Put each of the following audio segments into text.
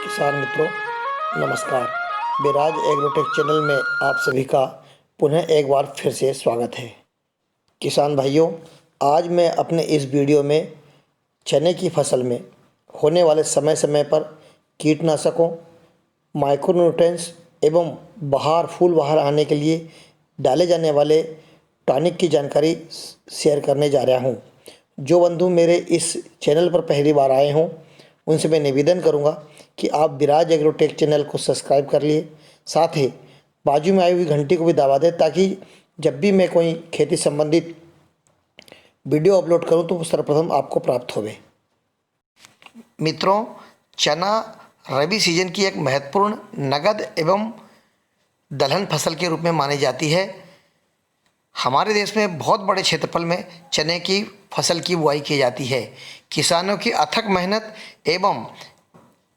किसान मित्रों, नमस्कार। बिराज एग्रोटेक चैनल में आप सभी का पुनः एक बार फिर से स्वागत है। किसान भाइयों, आज मैं अपने इस वीडियो में चने की फसल में होने वाले समय समय पर कीटनाशकों, माइक्रोन्यूट्रिएंट्स एवं फूल बाहर आने के लिए डाले जाने वाले टॉनिक की जानकारी शेयर करने जा रहा हूँ। जो बंधु मेरे इस चैनल पर पहली बार आए हों, उनसे मैं निवेदन करूंगा कि आप विराज एग्रोटेक चैनल को सब्सक्राइब कर लिए, साथ ही बाजू में आई हुई घंटी को भी दबा दें ताकि जब भी मैं कोई खेती संबंधित वीडियो अपलोड करूं तो सर्वप्रथम आपको प्राप्त होवे। मित्रों, चना रबी सीजन की एक महत्वपूर्ण नगद एवं दलहन फसल के रूप में मानी जाती है। हमारे देश में बहुत बड़े क्षेत्रफल में चने की फसल की बुआई की जाती है। किसानों की अथक मेहनत एवं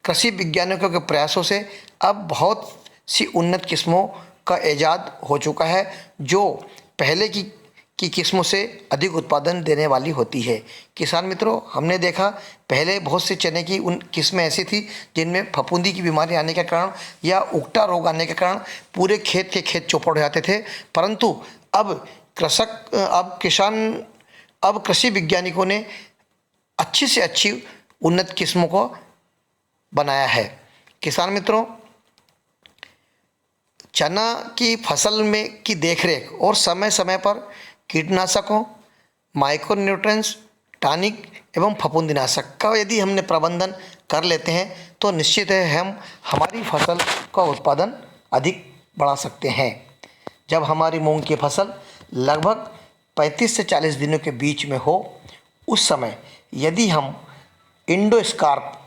कृषि वैज्ञानिकों के प्रयासों से अब बहुत सी उन्नत किस्मों का ईजाद हो चुका है, जो पहले की किस्मों से अधिक उत्पादन देने वाली होती है। किसान मित्रों, हमने देखा पहले बहुत से चने की उन किस्में ऐसी थी जिनमें फफूंदी की बीमारी आने के कारण या उकटा रोग आने के कारण पूरे खेत के खेत चौपट हो जाते थे। परंतु अब कृषि वैज्ञानिकों ने अच्छी से अच्छी उन्नत किस्मों को बनाया है। किसान मित्रों, चना की फसल में की देखरेख और समय समय पर कीटनाशकों, माइक्रोन्यूट्रिएंट्स, टॉनिक एवं फफूंदीनाशक का यदि हमने प्रबंधन कर लेते हैं तो निश्चित है हम हमारी फसल का उत्पादन अधिक बढ़ा सकते हैं। जब हमारी मूंग की फसल लगभग 35 से 40 दिनों के बीच में हो, उस समय यदि हम इंडोस्कार्प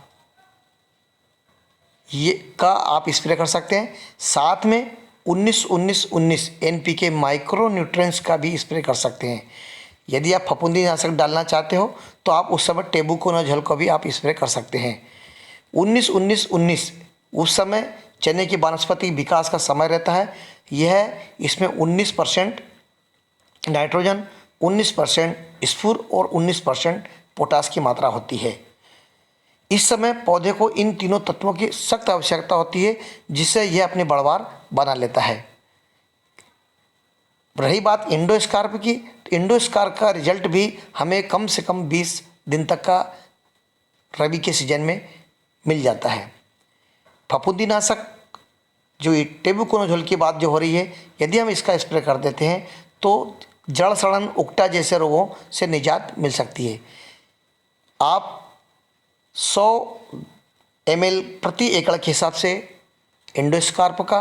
ये का आप स्प्रे कर सकते हैं। साथ में 19-19-19 एनपीके माइक्रो न्यूट्रिएंट्स का भी स्प्रे कर सकते हैं। यदि आप फफूंदीनाशक डालना चाहते हो तो आप उस समय टेबुकोनाजोल का भी आप स्प्रे कर सकते हैं। 19-19-19 उस समय चने की वानस्पतिक विकास का समय रहता है। इसमें 19% नाइट्रोजन, 19% स्फूर और 19% पोटास की मात्रा होती है। इस समय पौधे को इन तीनों तत्वों की सख्त आवश्यकता होती है, जिससे यह अपनी बढ़वार बना लेता है। रही बात इंडोस्कार्प की, तो इंडोस्कार्प का रिजल्ट भी हमें कम से कम 20 दिन तक का रबी के सीजन में मिल जाता है। फफूंदीनाशक जो टेबुकोनाजोल की बात जो हो रही है, यदि हम इसका स्प्रे कर देते हैं तो जड़ सड़न, उकटा जैसे रोगों से निजात मिल सकती है। आप 100 ml प्रति एकड़ के हिसाब से इंडोस्कार्प का,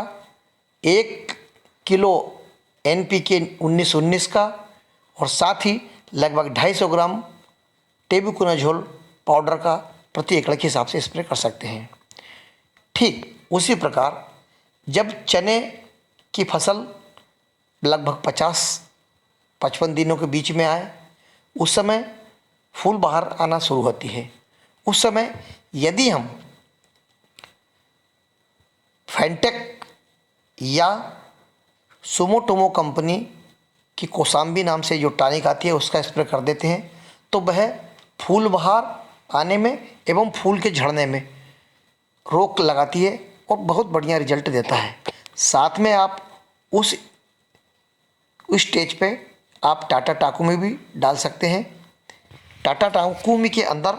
1 किलो एनपीके 19-19 का और साथ ही लगभग 250 ग्राम टेबुकोनाजोल पाउडर का प्रति एकड़ के हिसाब से स्प्रे कर सकते हैं। ठीक उसी प्रकार जब चने की फसल लगभग 50-55 दिनों के बीच में आए, उस समय फूल बाहर आना शुरू होती है। उस समय यदि हम फेंटेक या सुमोटोमो कंपनी की कोसाम्बी नाम से जो टॉनिक आती है उसका स्प्रे कर देते हैं तो वह फूल बाहर आने में एवं फूल के झड़ने में रोक लगाती है और बहुत बढ़िया रिजल्ट देता है। साथ में आप उस स्टेज पे आप टाटा टाकुमी भी डाल सकते हैं। टाटा टाकुमी के अंदर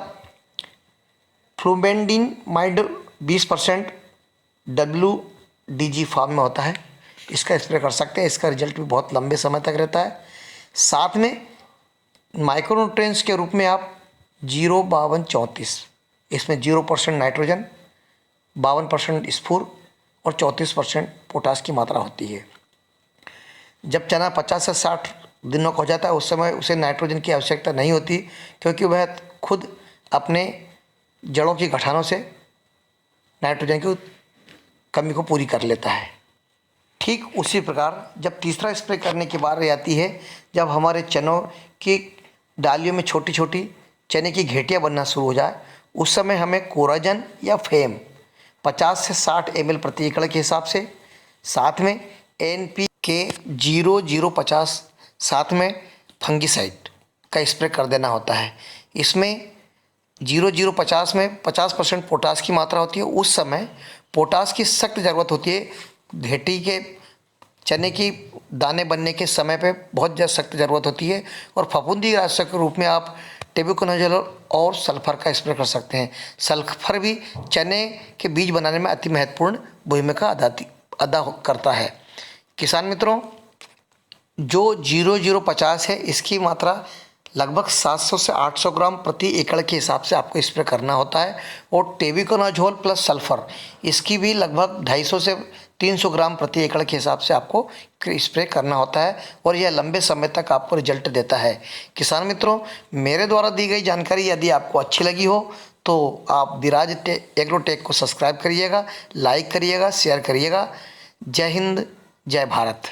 फ्लूबेंडिनमाइड 20% WDG फॉर्म में होता है, इसका स्प्रे कर सकते हैं। इसका रिजल्ट भी बहुत लंबे समय तक रहता है। साथ में माइक्रोन्यूट्रिएंट्स के रूप में आप 0-52-34, इसमें 0% नाइट्रोजन, 52% स्फूर और 34% पोटास की मात्रा होती है। जब चना 50 से 60 दिनों का हो जाता है उस समय उसे नाइट्रोजन की आवश्यकता नहीं होती, क्योंकि वह खुद अपने जड़ों की गठानों से नाइट्रोजन की कमी को पूरी कर लेता है। ठीक उसी प्रकार जब तीसरा स्प्रे करने की बारी आती है, जब हमारे चनों की डालियों में छोटी छोटी चने की घेटियाँ बनना शुरू हो जाए, उस समय हमें कोराजन या फेम 50 से 60 ml प्रति एकड़ के हिसाब से, साथ में NPK 0-0-50, साथ में फंगिसाइड का स्प्रे कर देना होता है। इसमें 0050 में 50% पोटास की मात्रा होती है, उस समय पोटास की सख्त ज़रूरत होती है। घेटी के चने की दाने बनने के समय पे बहुत ज़्यादा सख्त ज़रूरत होती है। और फफूंदी नाशक के रूप में आप टेबुकोनाजोल और सल्फर का स्प्रे कर सकते हैं। सल्फर भी चने के बीज बनाने में अति महत्वपूर्ण भूमिका अदा करता है। किसान मित्रों, जो 0050 है इसकी मात्रा लगभग 700 से 800 ग्राम प्रति एकड़ के हिसाब से आपको स्प्रे करना होता है। और टेबिकोनाजोल प्लस सल्फर इसकी भी लगभग 250 से 300 ग्राम प्रति एकड़ के हिसाब से आपको स्प्रे करना होता है, और यह लंबे समय तक आपको रिजल्ट देता है। किसान मित्रों, मेरे द्वारा दी गई जानकारी यदि आपको अच्छी लगी हो तो आप विराज एग्रोटेक को सब्सक्राइब करिएगा, लाइक करिएगा, शेयर करिएगा। जय हिंद, जय भारत।